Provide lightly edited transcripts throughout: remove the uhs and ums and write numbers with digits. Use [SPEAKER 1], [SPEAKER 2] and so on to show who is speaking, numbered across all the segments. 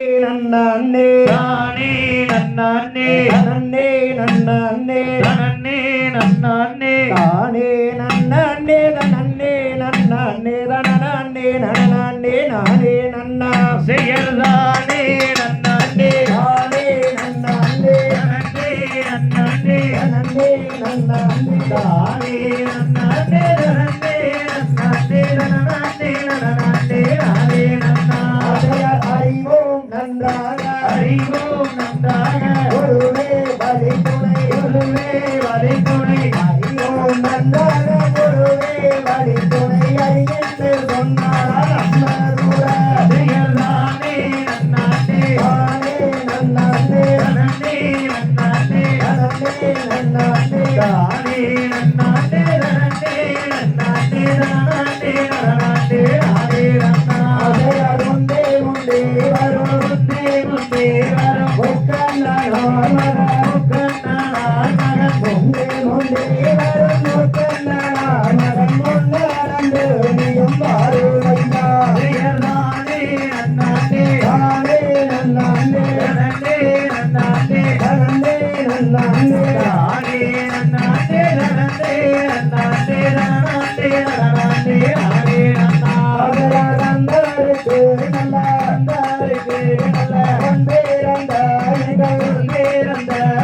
[SPEAKER 1] நன்னே நானே நன்னே நன்னே நன்னே நன்னே நன்னே நானே நன்னே நன்னே நன்னே நன்னே நன்னே நானே நன்னா செயல்தானே நன்னே நானே நன்னே நன்னே நன்னே நன்னே நன்னே தானே நன்னே நன்னே நன்னே நன்னே நன்னே நானே நன்னா அறிவோம் நன்றாக அறிவோம் நன்றாக ஒருவே வலை துணை ஒருவே வலை துணை அறிவோம் நன்றாக ஒருவே வலை துணை அறியென்று சொன்னார் அம்மருட செயல்தானே நன்னானே தானே நன்னானே நன்னே நன்னானே நன்னே நன்னானே தானே நன்னானே நன்னே நன்னானே நன்னானே நன்னானே நானே நன்னா அதையார் முந்தே முந்தே வரும் முந்தே முந்தே வரும் முக்கண்ணார் மகன் முந்தே முந்தே வரும் முக்கண்ணார் மகன் முன்னடந்து நீயும் வாருவையா செயல்தானே நன்னானே தானே நன்னானே நன்னே நன்னானே நன்னே நன்னானே தானே நன்னானே நன்னே நன்னானே நன்னானே நன்னானே நானே நன்னா அதையார் அந்தருக்கு நல்ல அந்தருக்கு நல்ல ஒன்றேரந்த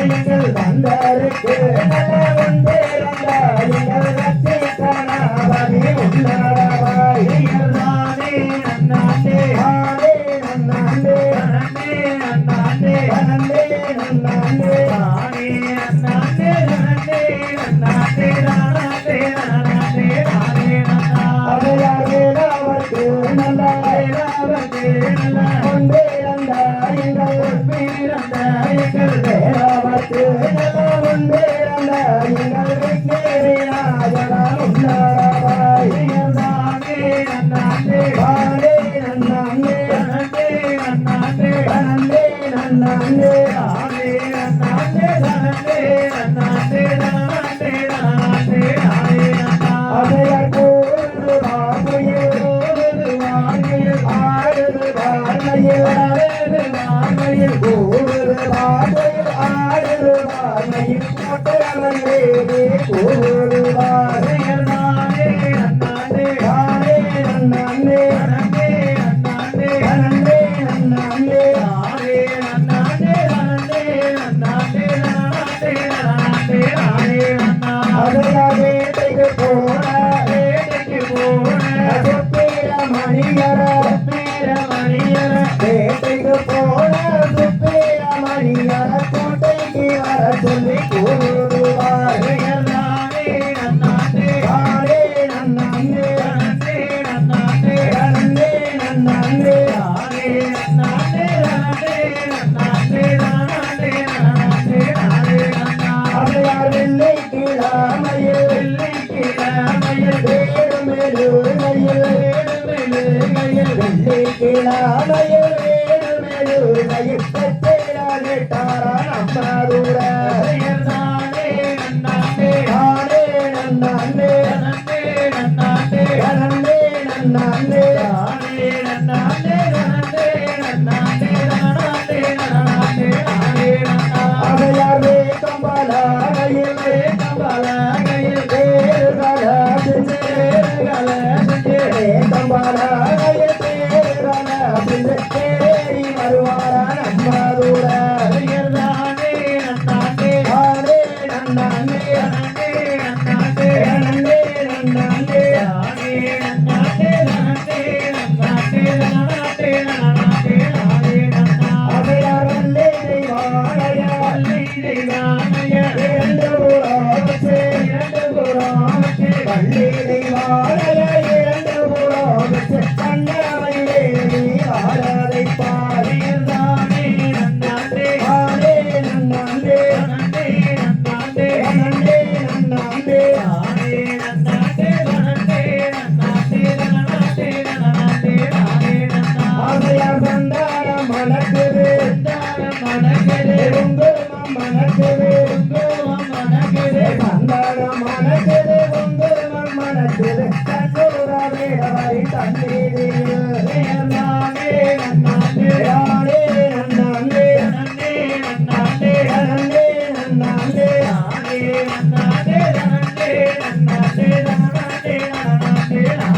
[SPEAKER 1] எங்கள் வந்தருக்கு நல்ல ஒன்றேரந்த எங்கள் ரட்சிக்கணாவதி உள்ளடவாய் செயல்தானே நன்னானே தானே நன்னானே நன்னே நன்னானே நன்னே நன்னானே தானே நன்னானே நன்னே நன்னானே நன்னானே நன்னானே நானே நன்னா அதையார் வேளாவர்க்கு நல்ல வேளாவர்க்கு நல்ல ஒன்றேரந்த எங்கள் வீரந்த எங்கள் வேளாவர்க்கு நல்ல ஒன்றேரந்த எங்கள் விக்னேரிநாயகன் உள்ளடவாய் செயல்தானே நன்னானே தானே நன்னானே நன்னே நன்னானே நன்னே நன்னானே தானே நன்னானே நன்னே நன்னானே நன்னானே நன்னானே நானே நன்னா அதையார் கூறுது வாங்குயில் கூறுது வாங்குயில் ஆடுது வார்மையில் ஆடுது வார்மையில் கூறுது வார்மையில் ஆடுது வார்மையில் கூட்டவன் வேதே கூறுவார் செயல்தானே நன்னானே தானே நன்னானே நன்னே நன்னானே நன்னே நன்னானே தானே நன்னானே நன்னே நன்னானே நன்னானே நன்னானே நானே நன்னா அதையார் வேட்டைக்கு போன சுப்பீர மணியர வேட்டைக்கு போன சுப்பீர மணியர கோட்டைக்கு வர சொல்லி கூறுவார் செயல்தானே நன்னானே தானே நன்னானே நன்னே நன்னானே நன்னே நன்னானே தானே நன்னானே நன்னே நன்னானே நன்னானே நன்னானே நானே நன்னா அதையார் வெள்ளை கிழமையில் வெள்ளை கிழமையில் வேடுமெழுகையில் வேடுமெழுகையில் வெள்ளை கிழமையில் வேடுமெழுகையில் பெற்றேரால் கேட்டாரான் அம்மருட செயல்தானே நன்னானே தானே நன்னானே நன்னே நன்னானே நன்னே நன்னானே தானே நன்னானே நன்னே நன்னானே நன்னானே நன்னானே நானே நன்னா அதையார் வேகம்பலகையில் வேகம்பலகையில் வேறுகள செஞ்சு வேறுகள செஞ்சு வேகம்பலகையில் வேறுகள செஞ்சு தேடி வருவாரான் அம்மருட செயல்தானே நன்னானே தானே நன்னானே நன்னே நன்னானே நன்னே நன்னானே தானே நன்னானே நன்னே நன்னானே நன்னானே நன்னானே நானே நன்னா அதையார் வல்லை தெய்வானைய வல்லை தெய்வானைய இரண்டு புறாவச்சே வல்லை தெய்வானைய இரண்டு புறாவச்சே கண்ணமையிலே நீ ஆராதை பாரியல்தானே நன்னானே தானே நன்னானே நன்னே நன்னானே நன்னே நன்னானே தானே நன்னானே நன்னே நன்னானே நன்னானே நன்னானே நானே நன்னா அதையார் சந்தானம் மணக்குது சந்தானம் மணக்குது குங்குமம் மணக்குது குங்குமம் மணக்குது சந்தானம் மணக்குது குங்குமம் மணக்குது கண்ணூர வேடவரை தண்ணீரில் நன்னானே நன்னானே தானே நன்னாண்டே